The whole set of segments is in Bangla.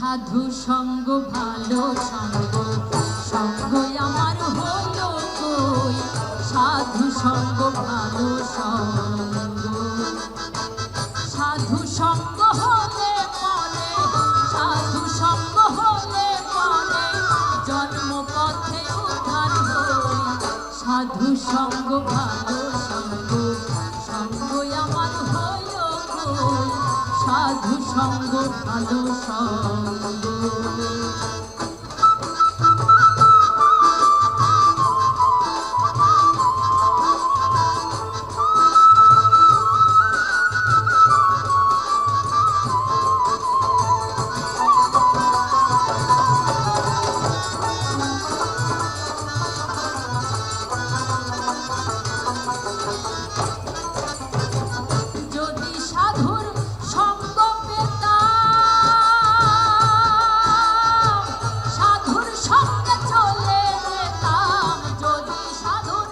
সাধু সঙ্গ ভালো সঙ্গ, সঙ্গই আমার হলো কই, সাধু সঙ্গ ভালো সঙ্গ। সাধু সঙ্গ হলে পরে, সাধু সঙ্গ হলে পরে জন্মপথে উদ্ধার হই, সাধু সঙ্গ ভালো সঙ্গ, সঙ্গই আমার হলো কই, সাধু সঙ্গ ভালো সঙ্গ।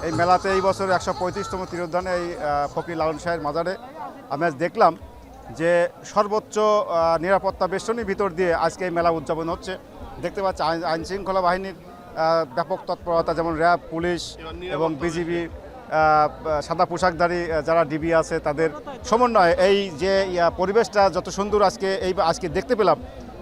এই মেলাতে এই বছর 135তম তীরোদ্ধানে এই ফকির লালন শাহের মাজারে আমি আজ দেখলাম যে সর্বোচ্চ নিরাপত্তা বেষ্টনীর ভিতর দিয়ে আজকে এই মেলা উদযাপন হচ্ছে। দেখতে পাচ্ছি আইন শৃঙ্খলা বাহিনীর ব্যাপক তৎপরতা, যেমন র্যাব, পুলিশ এবং বিজিবি, সাদা পোশাকধারী যারা ডিবি আছে তাদের সমন্বয়ে এই যে পরিবেশটা যত সুন্দর আজকে দেখতে পেলাম,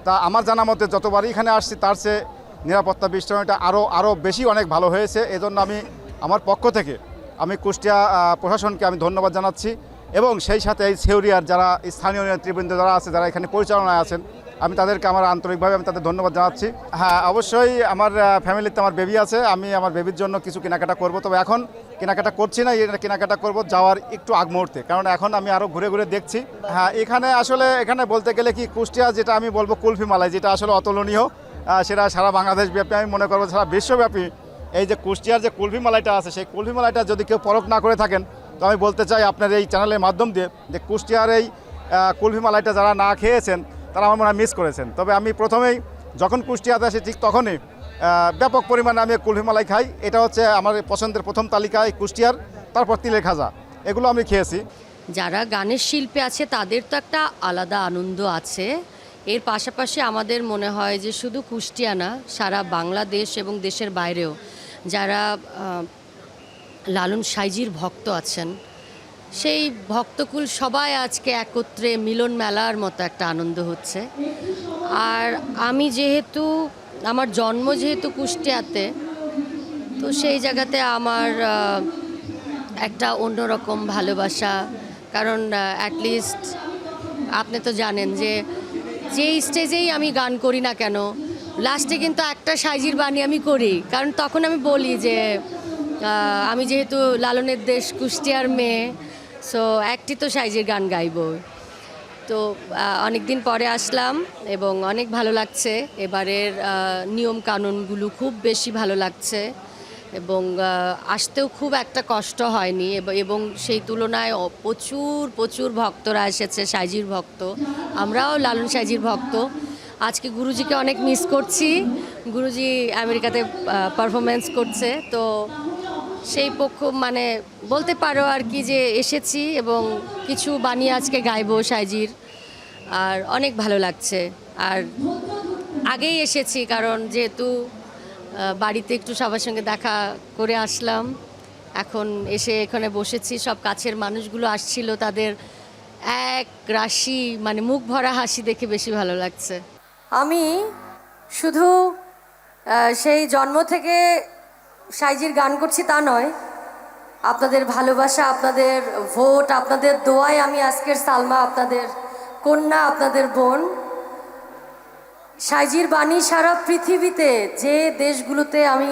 তা আমার জানা মতে যতবারই এখানে আসছি তার চেয়ে নিরাপত্তা বেষ্টনীটা আরও বেশি অনেক ভালো হয়েছে। এজন্য আমি আমার পক্ষ থেকে আমি কুষ্টিয়া প্রশাসনকে আমি ধন্যবাদ জানাচ্ছি এবং সেই সাথে এই সেউরিয়ার যারা স্থানীয় নেতৃবৃন্দ যারা আছে, যারা এখানে পরিচালনায় আছেন, আমি তাদেরকে আমার আন্তরিকভাবে আমি তাদের ধন্যবাদ জানাচ্ছি। হ্যাঁ, অবশ্যই আমার ফ্যামিলিতে আমার বেবি আছে, আমি আমার বেবির জন্য কিছু কেনাকাটা করব, তবে এখন কেনাকাটা করছি না, কেনাকাটা করব যাওয়ার একটু আগ মুহূর্তে, কারণ এখন আমি আরও ঘুরে ঘুরে দেখছি। হ্যাঁ, এখানে বলতে গেলে কি কুষ্টিয়া যেটা আমি বলবো কুলফি মালাই, যেটা আসলে অতুলনীয়, সেটা সারা বাংলাদেশ ব্যাপী, আমি মনে করবো সারা বিশ্বব্যাপী এই যে কুষ্টিয়ার যে কুলফি মালাইটা আছে, সেই কুলফি মালাইটা যদি কেউ পরখ না করে থাকেন, তো আমি বলতে চাই আপনার এই চ্যানেলের মাধ্যম দিয়ে যে কুষ্টিয়ার এই কুলফি মালাইটা যারা না খেয়েছেন তারা আমার মনে হয় মিস করেছেন। তবে আমি প্রথমেই যখন কুষ্টিয়াতে আসি ঠিক তখনই ব্যাপক পরিমাণে আমি কুলফি মালাই খাই। এটা হচ্ছে আমার পছন্দের প্রথম তালিকায় কুষ্টিয়ার, তারপর তিলের খাজা, এগুলো আমি খেয়েছি। যারা গানের শিল্পে আছে তাদের তো একটা আলাদা আনন্দ আছে। এর পাশাপাশি আমাদের মনে হয় যে শুধু কুষ্টিয়া না, সারা বাংলাদেশ এবং দেশের বাইরেও যারা লালন সাইজির ভক্ত আছেন, সেই ভক্তকুল সবাই আজকে একত্রে মিলন মেলার মতো একটা আনন্দ হচ্ছে। আর আমি যেহেতু আমার জন্ম যেহেতু কুষ্টিয়াতে, তো সেই জায়গাতে আমার একটা অন্যরকম ভালোবাসা, কারণ অ্যাটলিস্ট আপনি তো জানেন যে স্টেজেই আমি গান করি না কেন, লাস্টে কিন্তু একটা সাইজির বাণী আমি করি, কারণ তখন আমি বলি যে আমি যেহেতু লালনের দেশ কুষ্টিয়ার মেয়ে, সো একটি তো সাইজির গান গাইব। তো অনেক দিন পরে আসলাম এবং অনেক ভালো লাগছে। এবারের নিয়ম কানুনগুলো খুব বেশি ভালো লাগছে এবং আসতেও খুব একটা কষ্ট হয়নি এবং সেই তুলনায় প্রচুর ভক্তরা এসেছে, সাইজির ভক্ত। আমরাও লালন সাইজির ভক্ত। আজকে গুরুজিকে অনেক মিস করছি, গুরুজি আমেরিকাতে পারফরমেন্স করছে, তো সেই পক্ষ মানে বলতে পারো আর কি যে এসেছি এবং কিছু বানিয়ে আজকে গাইবো সাইজির, আর অনেক ভালো লাগছে। আর আগেই এসেছি কারণ যেহেতু বাড়িতে একটু সবার সঙ্গে দেখা করে আসলাম, এখন এসে এখানে বসেছি, সব কাছের মানুষগুলো আসছিল, তাদের এক রাশি মানে মুখ ভরা হাসি দেখে বেশি ভালো লাগছে। আমি শুধু সেই জন্ম থেকে সাইজির গান করছি তা নয়, আপনাদের ভালোবাসা, আপনাদের ভোট, আপনাদের দোয়ায় আমি আজকের সালমা, আপনাদের কন্যা, আপনাদের বোন। সাইজির বাণী সারা পৃথিবীতে যে দেশগুলোতে আমি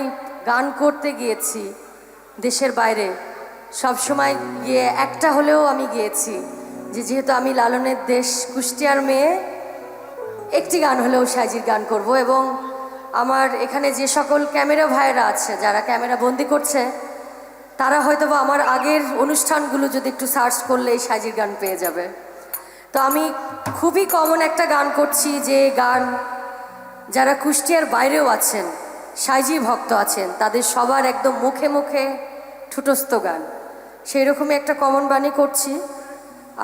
গান করতে গিয়েছি, দেশের বাইরে সবসময় গিয়ে একটা হলেও আমি গিয়েছি যে যেহেতু আমি লালনের দেশ কুষ্টিয়ার মেয়ে, একটি গান হলেও সাইজির গান করব। এবং আমার এখানে যে সকল ক্যামেরা ভাইরা আছে, যারা ক্যামেরা বন্দি করছে, তারা হয়তো বা আমার আগের অনুষ্ঠানগুলো যদি একটু সার্চ করলে এই সাইজির গান পেয়ে যাবে। তো আমি খুবই কমন একটা গান করছি, যে গান যারা কুষ্টিয়ার বাইরেও আছেন, সাইজি ভক্ত আছেন, তাদের সবার একদম মুখে মুখে ঠুটস্থ গান, সেই রকমই একটা কমন বাণী করছি।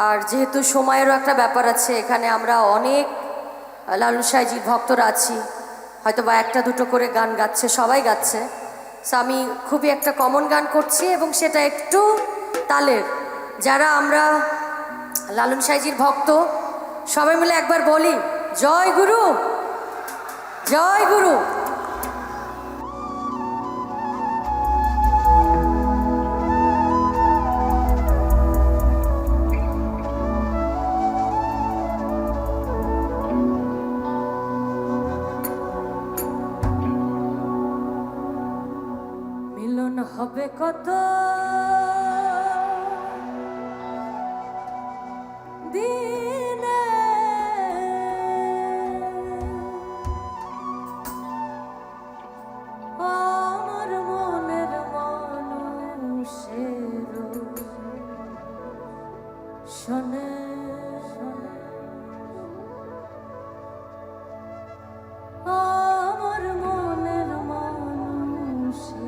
আর যেহেতু সময়েরও একটা ব্যাপার আছে, এখানে আমরা অনেক লালন সাঁইজির ভক্তরা আছি, হয়তো বা একটা দুটো করে গান গাচ্ছে, সবাই গাচ্ছে। সো আমি খুবই একটা কমন গান করছি এবং সেটা একটু তালের। যারা আমরা লালন সাঁইজির ভক্ত সবাই মিলে একবার বলি, জয় গুরু, জয় গুরু। মিলন হবে কত দিনে, আমার মনের মানুষের শোনে, আমার মনের মানুষের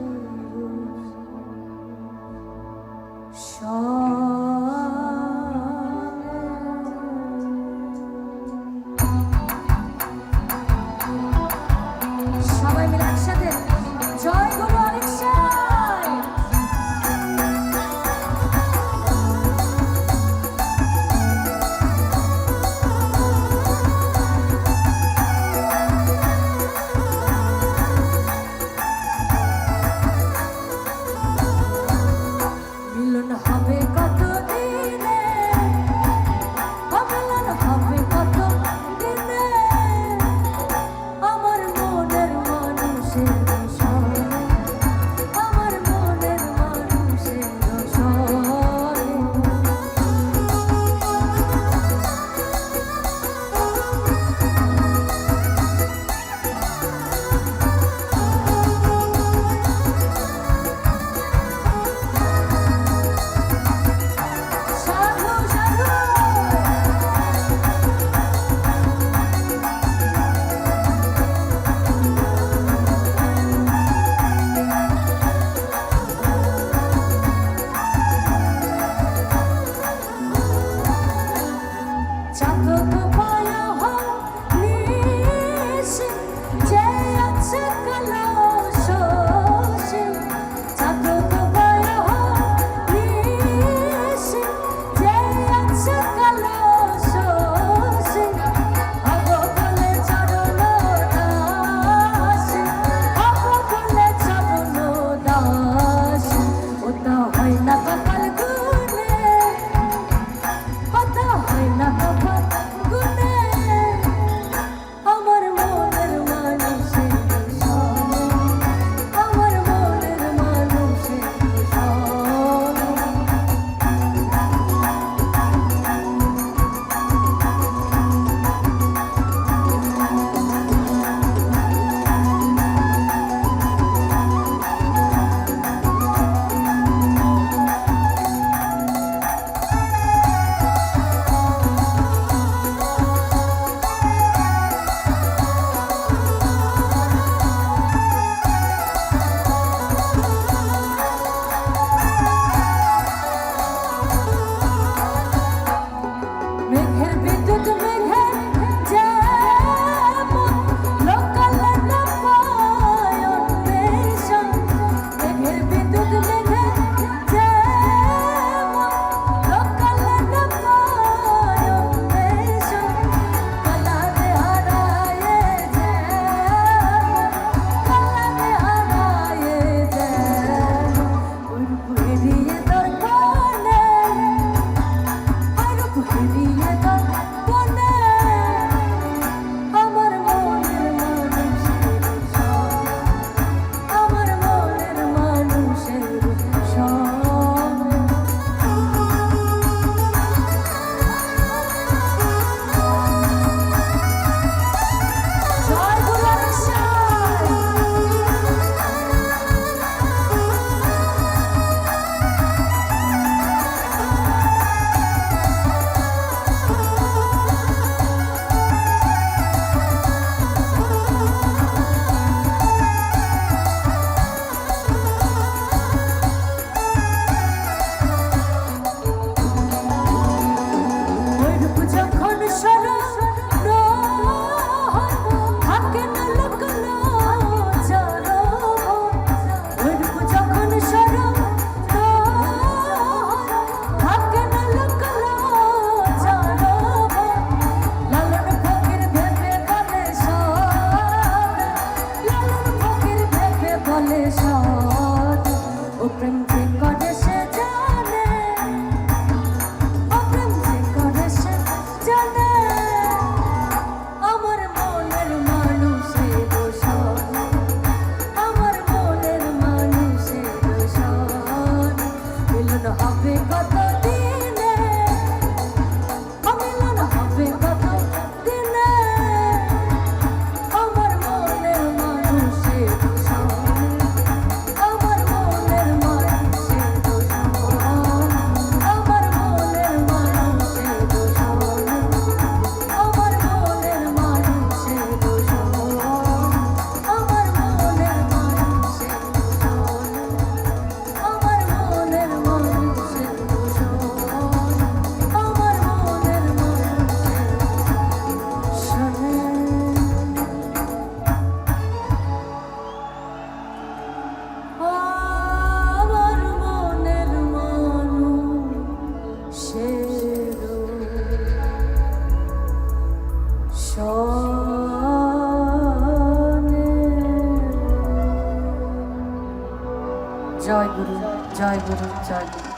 গুরু, জয় গুরু, জয় গুরু।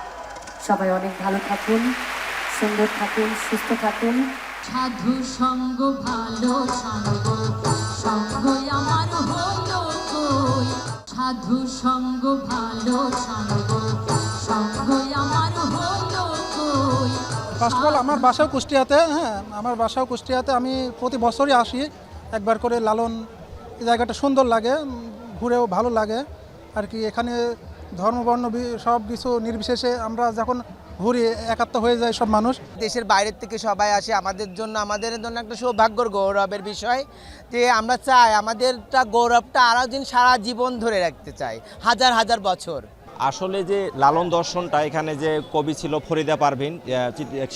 সবাই অনেক ভালো থাকুন, সুন্দর থাকুন, সুস্থ থাকুন। সাধু সঙ্গ ভালো সঙ্গ, সঙ্গই আমার হলো কই। সাধু সঙ্গ ভালো সঙ্গ, সঙ্গই আমার হলো কই। ফার্স্ট অফ অল আমার বাসাও কুষ্টিয়াতে, হ্যাঁ আমার বাসাও কুষ্টিয়াতে। আমি প্রতি বছরই আসি একবার করে লালন। এই জায়গাটা সুন্দর লাগে, ঘুরেও ভালো লাগে আর কি। এখানে ধর্মবর্ণ সব কিছু নির্বিশেষে আমরা যখন ঘুরি একাত্ম হয়ে যায় সব মানুষ। দেশের বাইরের থেকে সবাই আসে, আমাদের জন্য একটা সৌভাগ্যর গৌরবের বিষয় যে আমরা চাই আমাদেরটা গৌরবটা আরও দিন সারা জীবন ধরে রাখতে চাই, হাজার হাজার বছর। আসলে যে লালন দর্শনটা, এখানে যে কবি ছিল ফরিদা পারভিন,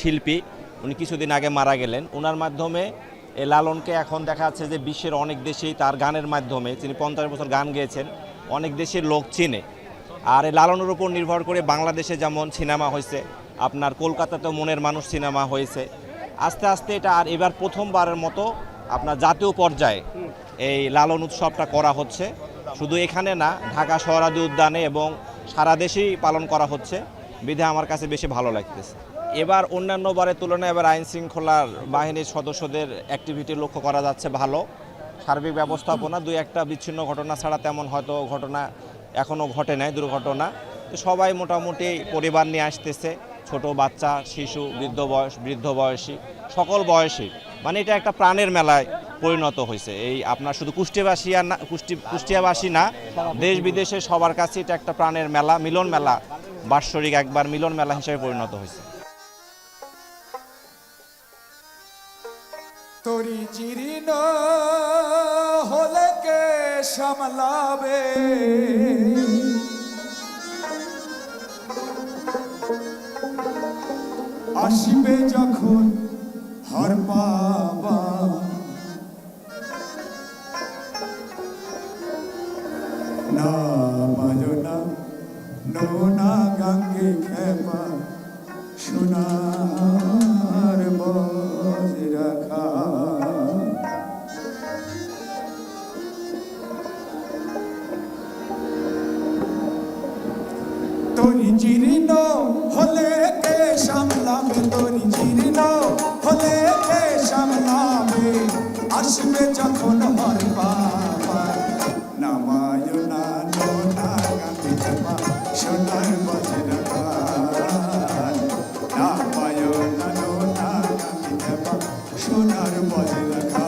শিল্পী, উনি কিছুদিন আগে মারা গেলেন। ওনার মাধ্যমে এই লালনকে এখন দেখা যাচ্ছে যে বিশ্বের অনেক দেশেই তার গানের মাধ্যমে, তিনি 50 বছর গান গেয়েছেন, অনেক দেশের লোক চিনে। আর এই লালনের উপর নির্ভর করে বাংলাদেশে যেমন সিনেমা হয়েছে, আপনার কলকাতাতেও মনের মানুষ সিনেমা হয়েছে। আস্তে আস্তে এটা আর এবার প্রথমবারের মতো আপনার জাতীয় পর্যায়ে এই লালন উৎসবটা করা হচ্ছে। শুধু এখানে না, ঢাকা সোহরাওয়ার্দী উদ্যানে এবং সারা দেশেই পালন করা হচ্ছে, বিধে আমার কাছে বেশি ভালো লাগতেছে। এবার অন্যান্য বারের তুলনায় এবার আইন শৃঙ্খলার বাহিনীর সদস্যদের অ্যাক্টিভিটি লক্ষ্য করা যাচ্ছে ভালো। সার্বিক ব্যবস্থাপনা, দুই একটা বিচ্ছিন্ন ঘটনা ছাড়া তেমন হয়তো ঘটনা এখনও ঘটে নাই, দুর্ঘটনা। তো সবাই মোটামুটি পরিবার নিয়ে আসতেছে, ছোট বাচ্চা, শিশু, বৃদ্ধ বয়সী, সকল বয়সী। মানে এটা একটা প্রাণের মেলায় পরিণত হয়েছে। এই আপনার শুধু কুষ্টিয়াবাসী না, দেশ বিদেশে সবার কাছে এটা একটা প্রাণের মেলা, মিলন মেলা, বাৎসরিক একবার মিলন মেলা হিসেবে পরিণত হয়েছে। তোরি চিরিন হলে কে সামলাবে, আসিবে যখন হার পাবা, না বাজনা নোনা গাঙ্গে খেপা, সোনার বজ রাখা। তোরি চিরিন হলে কে সামলাবে, তোরি চিরিন হলে কে সামলাবে, আসবে যখন হর বাবা, নামায় না নোনা গাঙ্গে খেপা, সোনার বজ রাখা। নামায় না নোনা গাঙ্গে খেপা, সোনার বজ রাখা।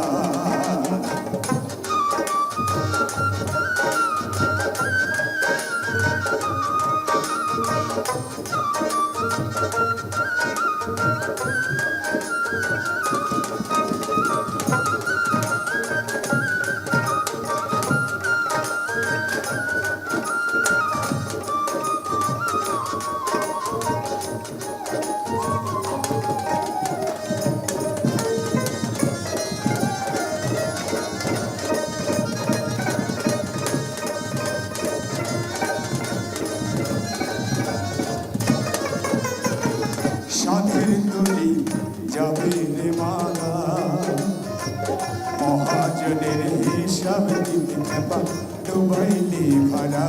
সাথের তরি যাবে রে মালা, মহাজনের হিসাব দিতে খেপা, ডুবাইলি ভাড়া।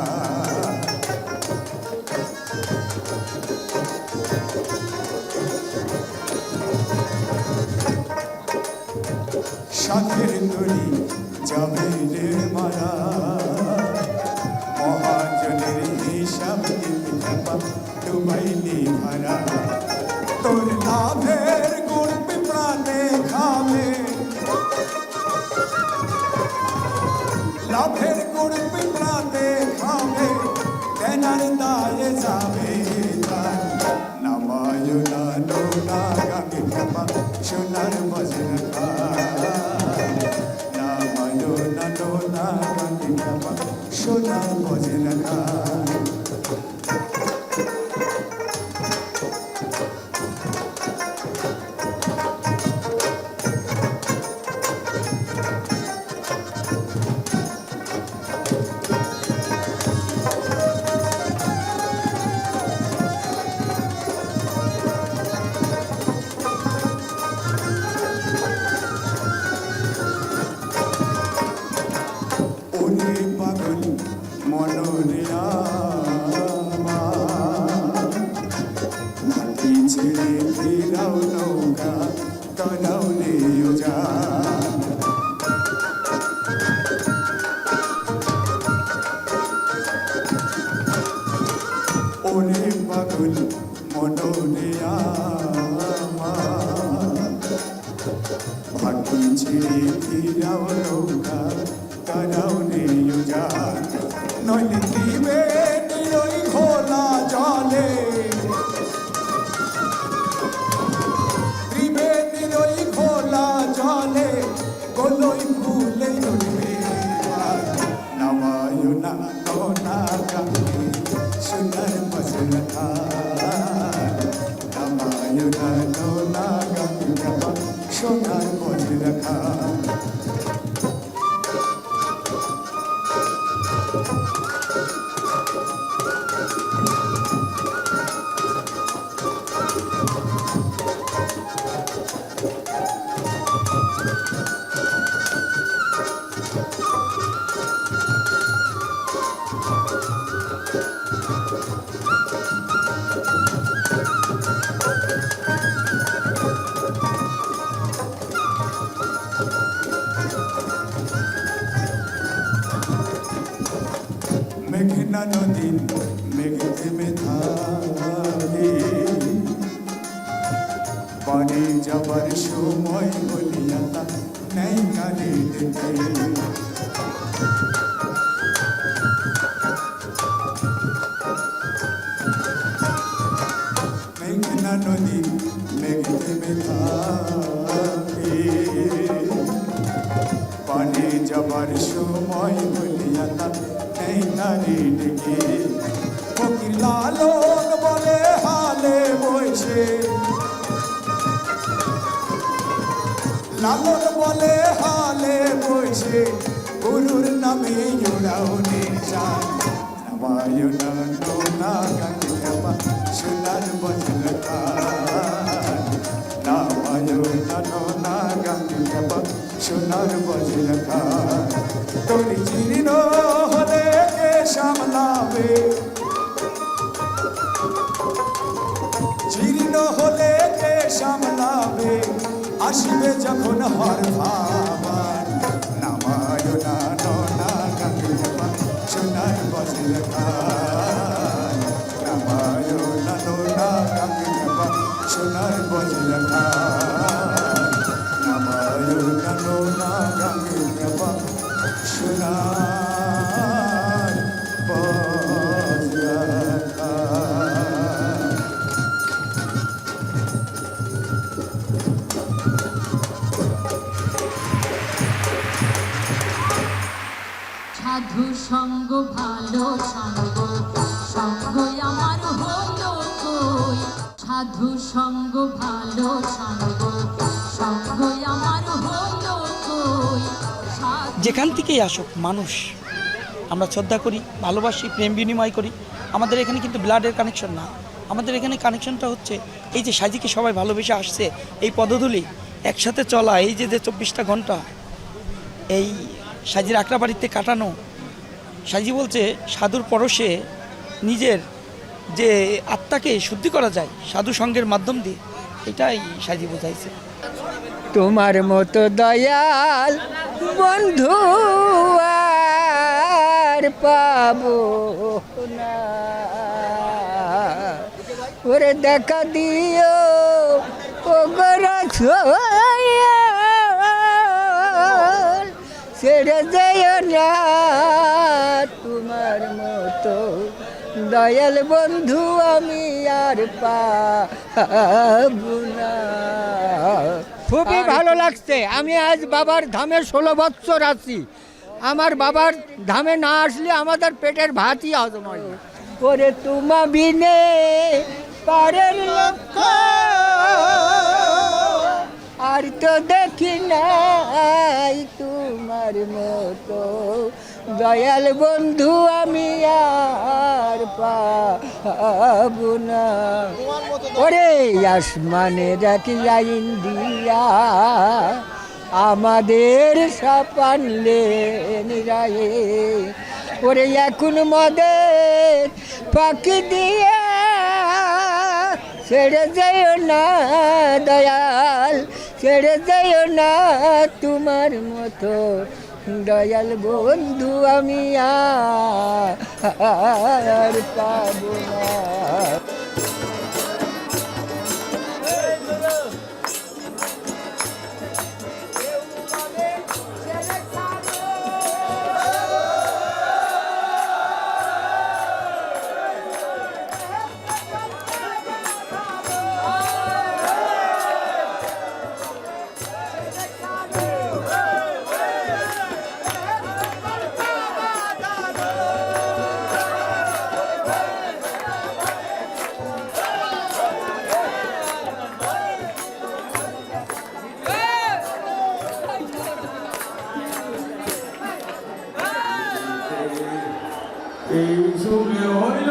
সাথের তরি যাবে রে মালা, মহাজনের হিসাব দিতে খেপা, ডুবাইলি ভাড়া। তোর লাভের গুড় প্রাণে খাবে, লাভের গুড় প্রাণে খাবে, তেনার দায়ে যাবে নামায় না নোনা গাঙ্গে খেপা, সোনার বজ রাখা। নামায় না নোনা গাঙ্গে খেপা, সোনার বজ রাখা। ওরে পাগল মনরে করাও রে উজান ওরে পাগল মননে আমার ভাটি ছেড়ে ফিরাও নৌকা করাও রে উজান নইলে দিবে নিরই ঘোলা জলে ত্রিবেণীর ওই খোলা জলে গোলই ফুলে উঠবে নামায় না নোনা গাঙ্গে সোনার মজল খান নামায় না নোনা গাঙ্গে সোনার মজল খান মেঘনা নদী মেঘ থেমে থাকে পানি যাবার সময় বলিয়াতা নেই কানে দেখে মেঘনা নদী মেঘ থেমে থাকে পানি যাবার সময় বলিয়াতা নেই কানে দেখে ফকির লালন বলে হালে বইছে লালন বলে হালে বইছে গুরুর নামে জোড়াও নিশান নামায় না নোনা গাঙ্গে বাবা সোনার বজল খান নামায় না নোনা গাঙ্গে বাবা সোনার বজল খান তোর জীর্ণ হলে কে সামলাবে জীর্ণ হলে কে সামলাবে আসবে যখন হর ভাবার নামায় না নোনা গাঙ্গে বাবা সোনার বজল খান নামায় না নোনা গাঙ্গে বাবা সোনার বজল খান নামায় না নোনা গাঙ্গে বাবা সোনার বজল খান সাধু সঙ্গ ভালো সঙ্গ সঙ্গই আমার হলো কই সাধু সঙ্গ ভালো সঙ্গ সঙ্গই আমার হলো কই যেখান থেকেই আসুক মানুষ আমরা শ্রদ্ধা করি, ভালোবাসি, প্রেম বিনিময় করি। আমাদের এখানে কিন্তু ব্লাডের কানেকশন না, আমাদের এখানে কানেকশনটা হচ্ছে এই যে সাজিকে সবাই ভালোবেসে আসছে, এই পদধূলি একসাথে চলা, এই যে 24টা ঘন্টা এই সাজির আকড়া বাড়িতে কাটানো। সাজি বলছে সাধুর পরশে নিজের যে আত্মাকে শুদ্ধি করা যায় সাধু সঙ্গের মাধ্যম দিয়ে, এটাই সাজি বোঝাইছে। তোমার মতো দয়াল বন্ধু আর পাবো না, ওরে দেখা দিও ও গোরা ছেড়ে যেও না তোমার মতো দয়াল বন্ধু আমি আর পাবো না। খুবই ভালো লাগছে। আমি আজ বাবার ধামে 16 বছর আছি। আমার বাবার ধামে না আসলে আমাদের পেটের ভাতই হজম হয়। ওরে তোমা বিনে পারের লক্ষ আর তো দেখি নাই তোমার মতো দয়াল বন্ধু আমি আর পাবো না। ওরে আসমানের এক লাইন দিয়া আমাদের সাপানলে নিরায়ে, ওরে এখন মদের পাখি দিয়া ছেড়ে যেও না দয়াল, ছেড়ে যাইও না তোমার মতো দয়াল বন্ধু আমি আর পাবো না। এই যুগে হইল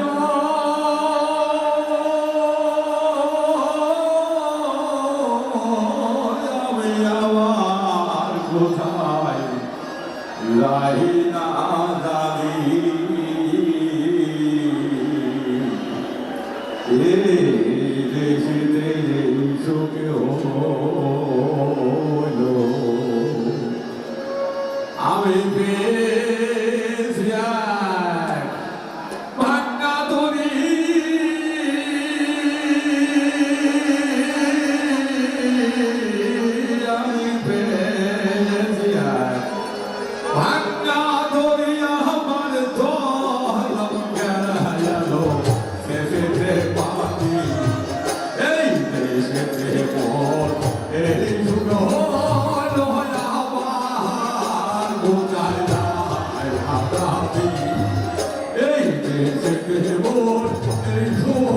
আমি আমার কোথায় রাহি না জানি এই দেশেতে এই যুগে হইল আমি পেয়েছি এক ভাঙা তরি আমি পেয়েছি এক ভাঙা তরি আমার দল গেল শেষেতে পাখি এই দেশেতে পথ এই যুগ হলো আমার কোথায় যায় ভাবি এই দেশেতে মোর এই হলো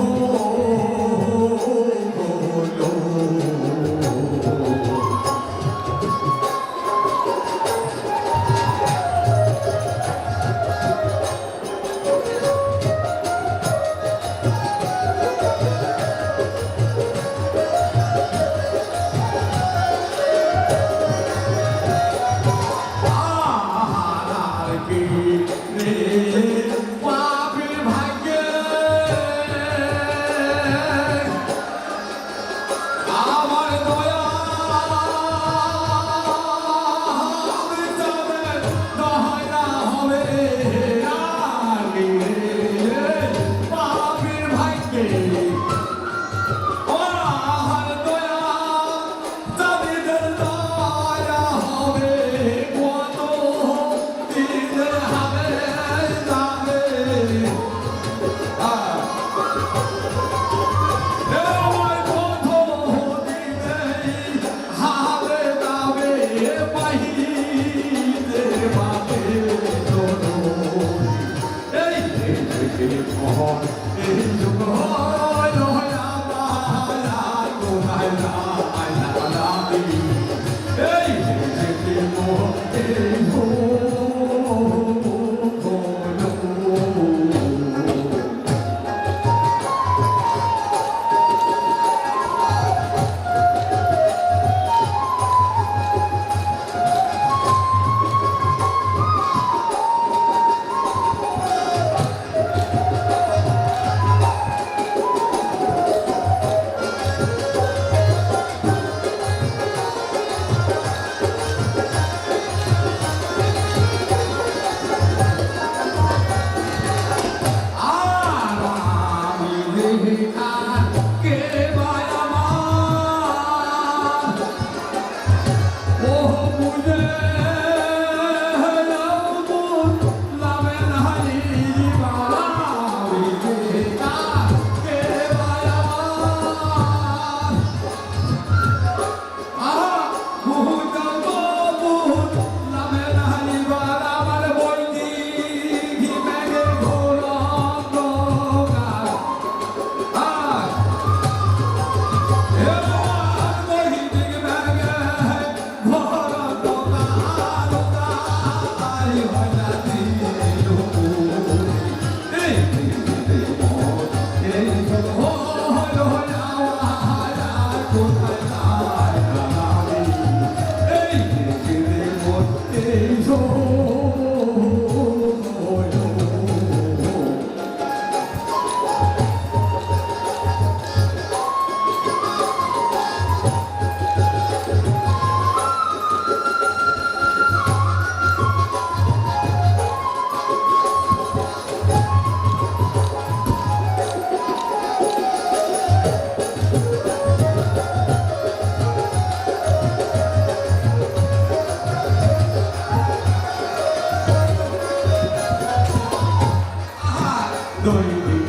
দৈনিক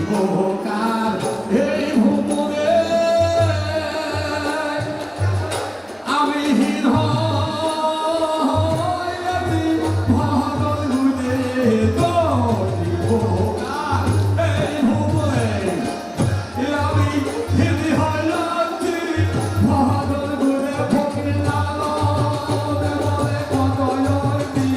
কার এই ভুমরে আমি হীন হইয়াছি ভাগল গুনে দৈনিক কার এই ভুমরে আমি হীন হইয়াছি ভাগল গুনে ফকির লালন বলে কত অর্থী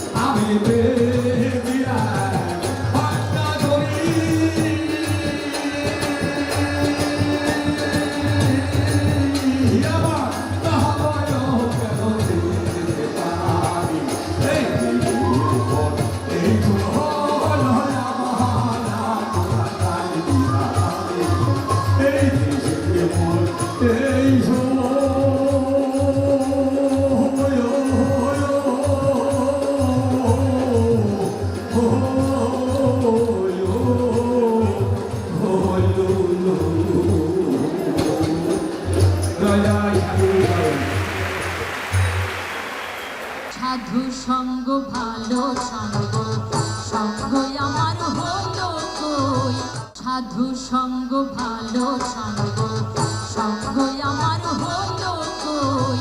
আমি সাধু সঙ্গ ভালো সঙ্গ সঙ্গই আমার হলো কই সাধু সঙ্গ ভালো সঙ্গ সঙ্গই আমার হলো কই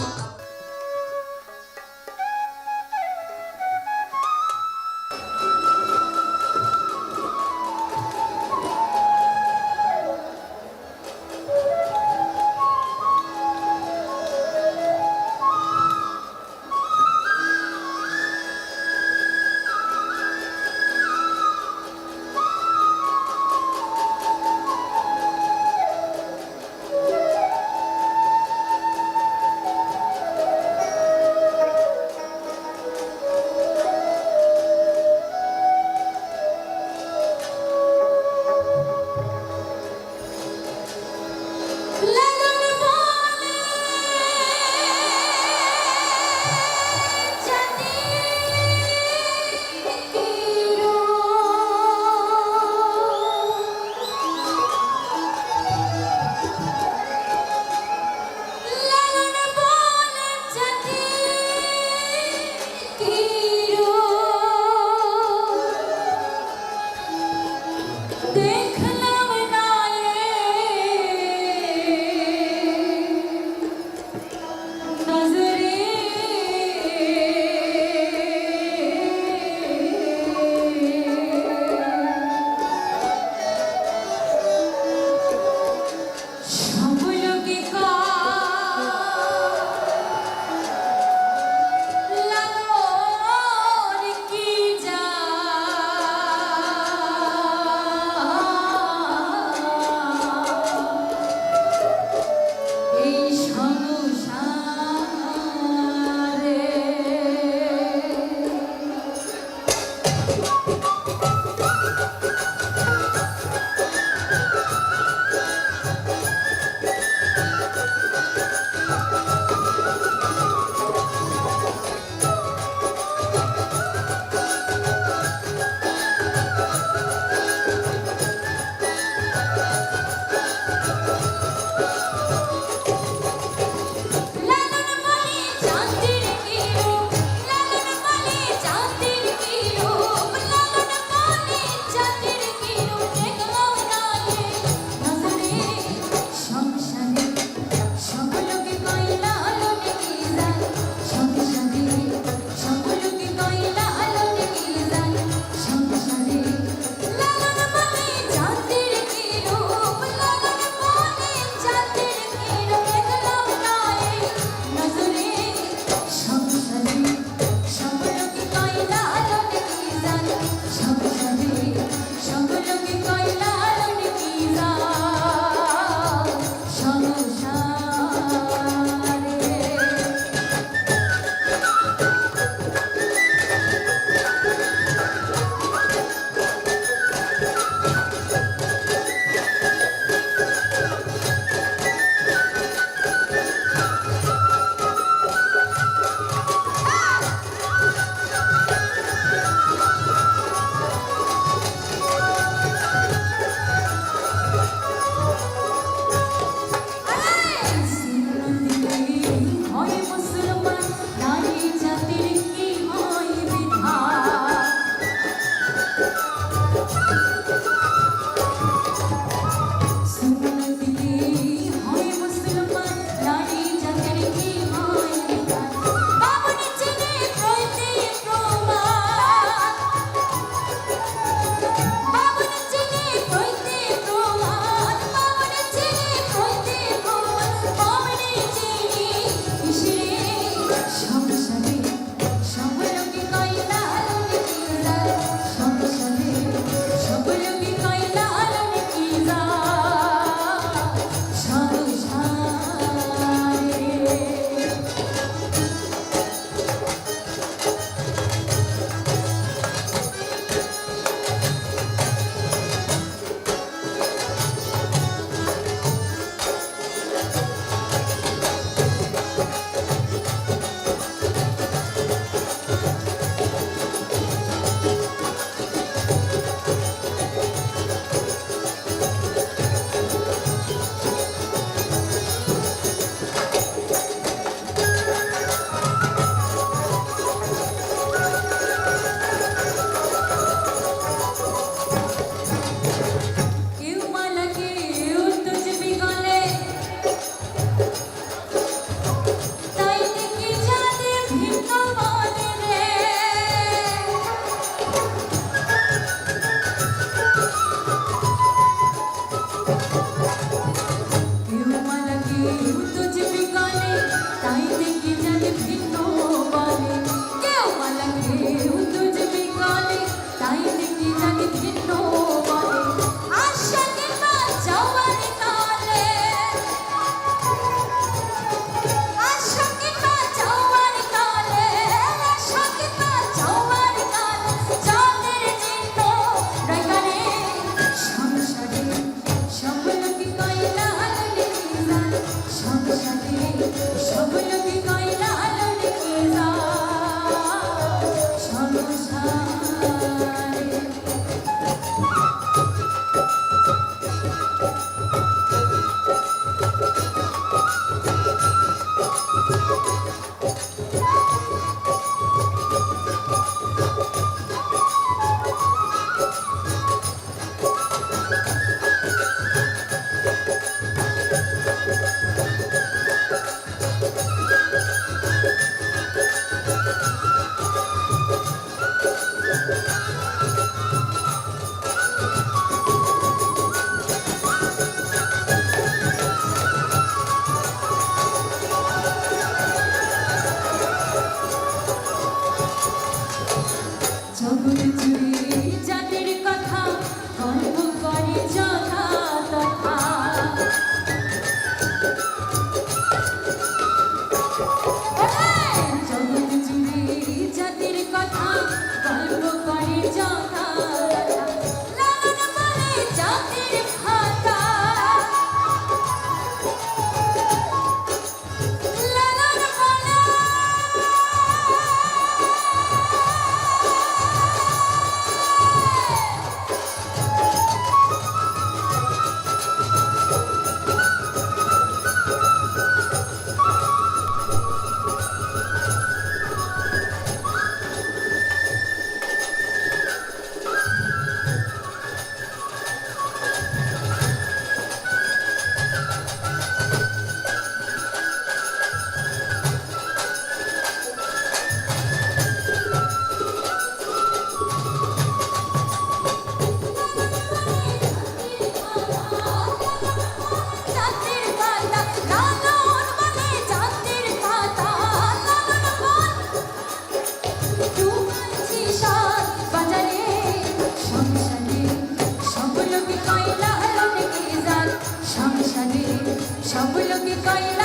গাইলা